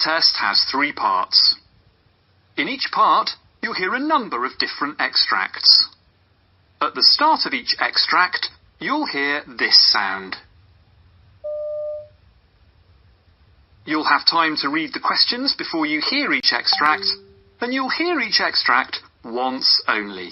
test has 3 parts. In each part, you'll hear a number of different extracts. At the start of each extract, you'll hear this sound. You'll have time to read the questions before you hear each extract, and you'll hear each extract once only.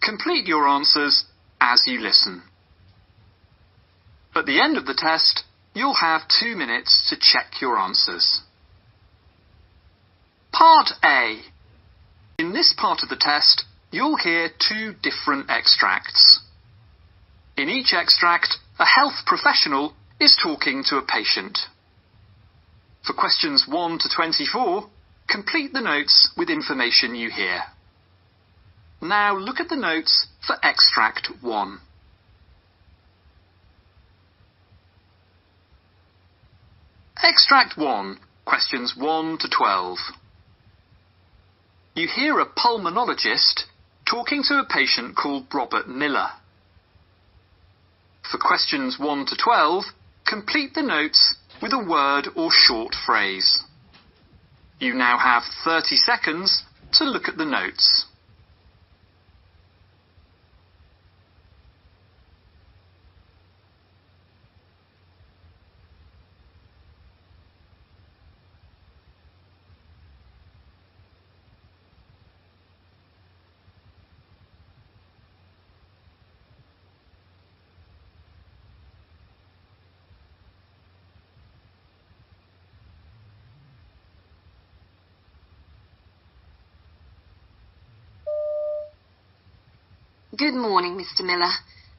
Complete your answers as you listen. At the end of the test, you'll have 2 minutes to check your answers. Part A. In this part of the test, you'll hear 2 different extracts. In each extract, a health professional is talking to a patient. For questions 1 to 24, complete the notes with information you hear. Now look at the notes for extract 1. Extract 1, questions 1 to 12. You hear a pulmonologist talking to a patient called Robert Miller. For questions 1 to 12, complete the notes with a word or short phrase. You now have 30 seconds to look at the notes. Good morning, Mr. Miller.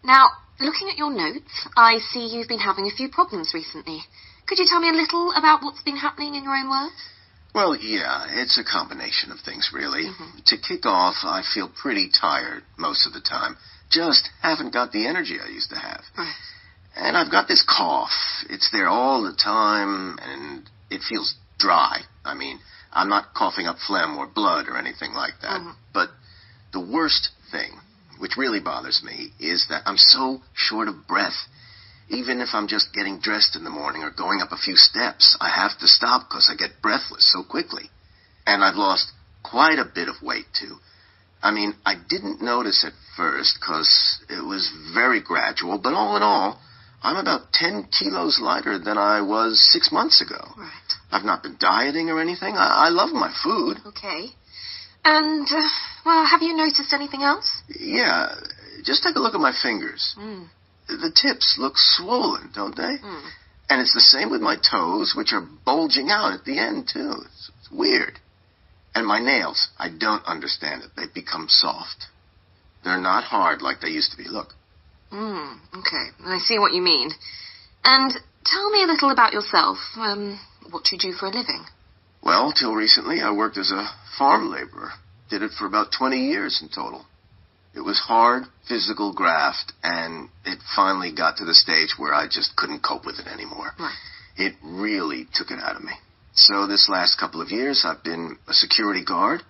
Now, looking at your notes, I see you've been having a few problems recently. Could you tell me a little about what's been happening in your own words? Well, yeah, it's a combination of things, really. To kick off, I feel pretty tired most of the time. Just haven't got the energy I used to have. Right. And I've got this cough. It's there all the time, and it feels dry. I mean, I'm not coughing up phlegm or blood or anything like that. But the worst thing, which really bothers me, is that I'm so short of breath. Even if I'm just getting dressed in the morning or going up a few steps, I have to stop because I get breathless so quickly. And I've lost quite a bit of weight, too. I mean, I didn't notice at first because it was very gradual, but all in all, I'm about 10 kilos lighter than I was 6 months ago. Right. I've not been dieting or anything. I love my food. Okay. And, well, have you noticed anything else? Yeah, just take a look at my fingers. The tips look swollen, don't they? And it's the same with my toes, which are bulging out at the end, too. It's weird. And my nails, I don't understand it. They've become soft. They're not hard like they used to be. Look. Okay. I see what you mean. And tell me a little about yourself. What do you do for a living? Well, till recently, I worked as a farm laborer. Did it for about 20 years in total. It was hard, physical graft, and it finally got to the stage where I just couldn't cope with it anymore. Right. It really took it out of me. So this last couple of years, I've been a security guard,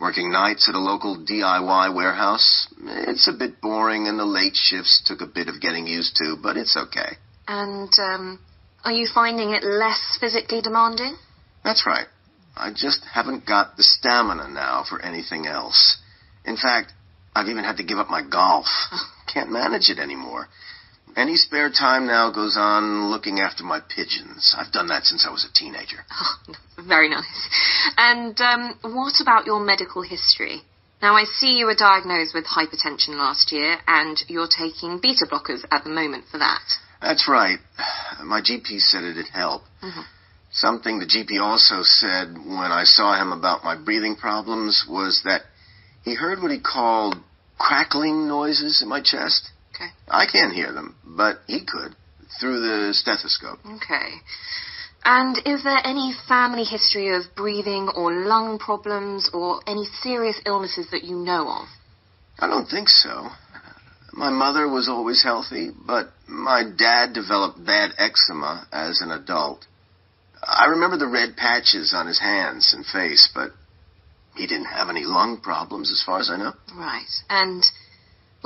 working nights at a local DIY warehouse. It's a bit boring, and the late shifts took a bit of getting used to, but it's okay. And, are you finding it less physically demanding? That's right. I just haven't got the stamina now for anything else. In fact, I've even had to give up my golf. Can't manage it anymore. Any spare time now goes on looking after my pigeons. I've done that since I was a teenager. Oh, very nice. And what about your medical history? Now, I see you were diagnosed with hypertension last year, and you're taking beta blockers at the moment for that. That's right. My GP said it'd help. Something the GP also said when I saw him about my breathing problems was that he heard what he called crackling noises in my chest. Okay. I can't hear them, but he could, through the stethoscope. Okay. And is there any family history of breathing or lung problems or any serious illnesses that you know of? I don't think so. My mother was always healthy, but my dad developed bad eczema as an adult. I remember the red patches on his hands and face, but he didn't have any lung problems as far as I know. Right. And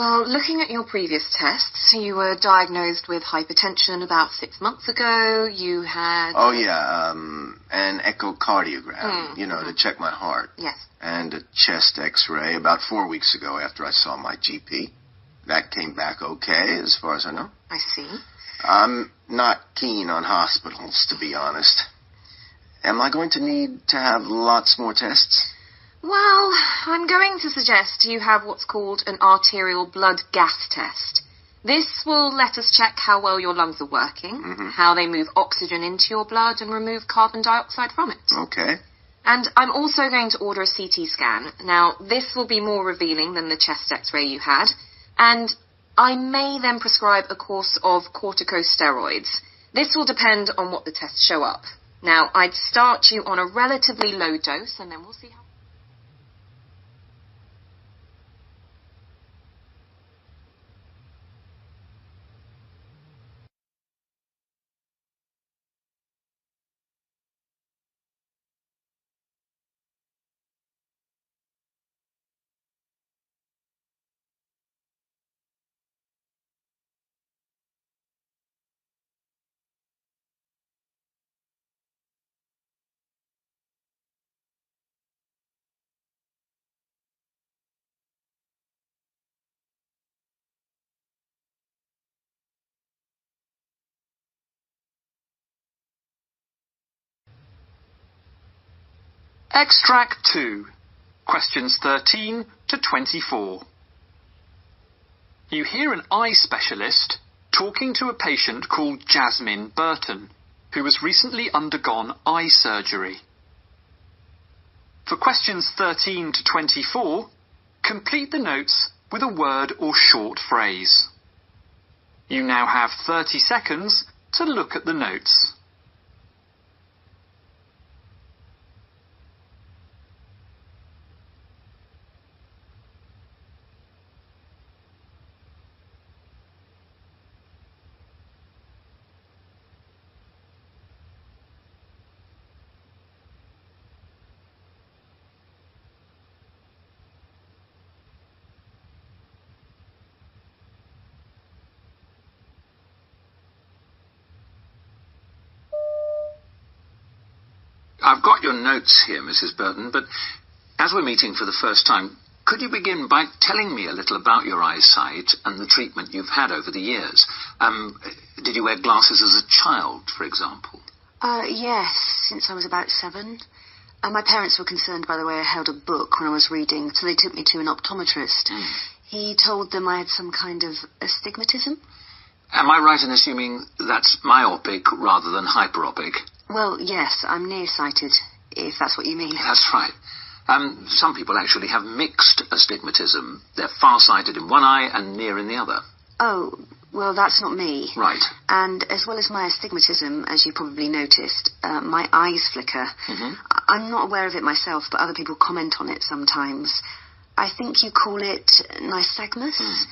Well, looking at your previous tests, you were diagnosed with hypertension about 6 months ago. You had... Oh, yeah, an echocardiogram, to check my heart. Yes. And a chest x-ray about 4 weeks ago after I saw my GP. That came back okay, as far as I know. I see. I'm not keen on hospitals, to be honest. Am I going to need to have lots more tests? Well, I'm going to suggest you have what's called an arterial blood gas test. This will let us check how well your lungs are working, how they move oxygen into your blood and remove carbon dioxide from it. Okay. And I'm also going to order a CT scan. Now, this will be more revealing than the chest x-ray you had, and I may then prescribe a course of corticosteroids. This will depend on what the tests show up. Now, I'd start you on a relatively low dose, and then we'll see how... Extract 2, questions 13 to 24. You hear an eye specialist talking to a patient called Jasmine Burton, who has recently undergone eye surgery. For questions 13 to 24, complete the notes with a word or short phrase. You now have 30 seconds to look at the notes. I've got your notes here, Mrs. Burton, but as we're meeting for the first time, could you begin by telling me a little about your eyesight and the treatment you've had over the years? Did you wear glasses as a child, for example? Yes, since I was about 7. My parents were concerned by the way I held a book when I was reading, so they took me to an optometrist. He told them I had some kind of astigmatism. Am I right in assuming that's myopic rather than hyperopic? Well, yes, I'm nearsighted, if that's what you mean. That's right. Some people actually have mixed astigmatism. They're far-sighted in one eye and near in the other. Oh, well, that's not me. Right. And as well as my astigmatism, as you probably noticed, my eyes flicker. I'm not aware of it myself, but other people comment on it sometimes. I think you call it nystagmus.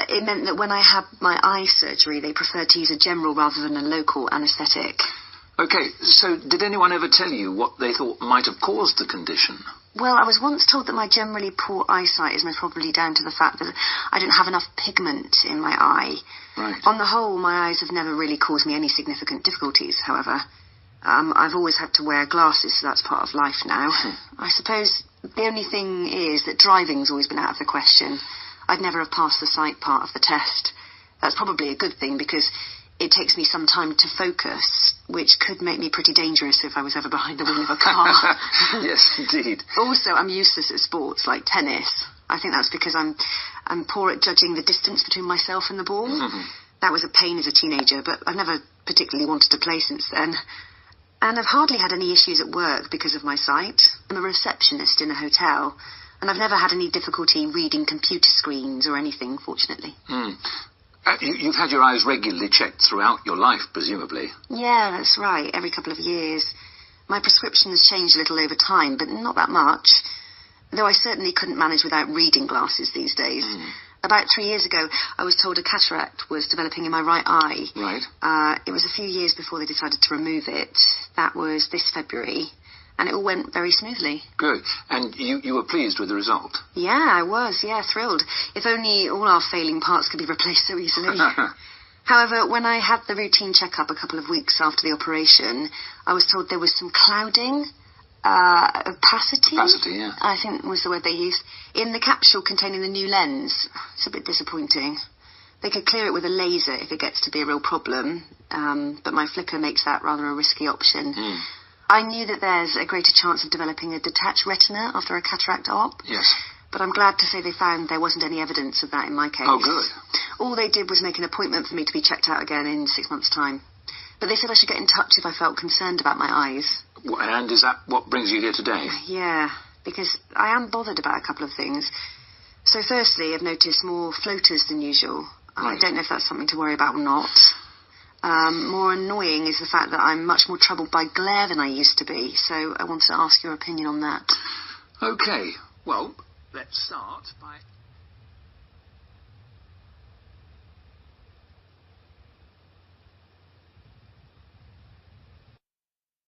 It meant that when I had my eye surgery, they preferred to use a general rather than a local anaesthetic. Okay, so did anyone ever tell you what they thought might have caused the condition? Well, I was once told that my generally poor eyesight is most probably down to the fact that I don't have enough pigment in my eye. Right. On the whole, my eyes have never really caused me any significant difficulties, however. I've always had to wear glasses, so that's part of life now. I suppose the only thing is that driving's always been out of the question. I'd never have passed the sight part of the test. That's probably a good thing, because it takes me some time to focus, which could make me pretty dangerous if I was ever behind the wheel of a car. Yes, indeed. Also, I'm useless at sports like tennis. I think that's because I'm poor at judging the distance between myself and the ball. That was a pain as a teenager, but I've never particularly wanted to play since then. And I've hardly had any issues at work because of my sight. I'm a receptionist in a hotel, and I've never had any difficulty reading computer screens or anything, fortunately. You've had your eyes regularly checked throughout your life, presumably. Yeah, that's right, every couple of years. My prescription has changed a little over time, but not that much. Though I certainly couldn't manage without reading glasses these days. About 3 years ago, I was told a cataract was developing in my right eye. Right. It was a few years before they decided to remove it. That was this February. and it all went very smoothly. Good. And you were pleased with the result? Yeah, I was, thrilled. If only all our failing parts could be replaced so easily. However, when I had the routine checkup a couple of weeks after the operation, I was told there was some clouding, opacity, yeah. I think was the word they used, in the capsule containing the new lens. It's a bit disappointing. They could clear it with a laser if it gets to be a real problem, but my flicker makes that rather a risky option. I knew that there's a greater chance of developing a detached retina after a cataract op. Yes. But I'm glad to say they found there wasn't any evidence of that in my case. Oh, good. All they did was make an appointment for me to be checked out again in 6 months' time. But they said I should get in touch if I felt concerned about my eyes. And is that what brings you here today? Yeah, because I am bothered about a couple of things. So firstly, I've noticed more floaters than usual. I don't know if that's something to worry about or not. More annoying is the fact that I'm much more troubled by glare than I used to be, so I wanted to ask your opinion on that. OK, well, let's start by...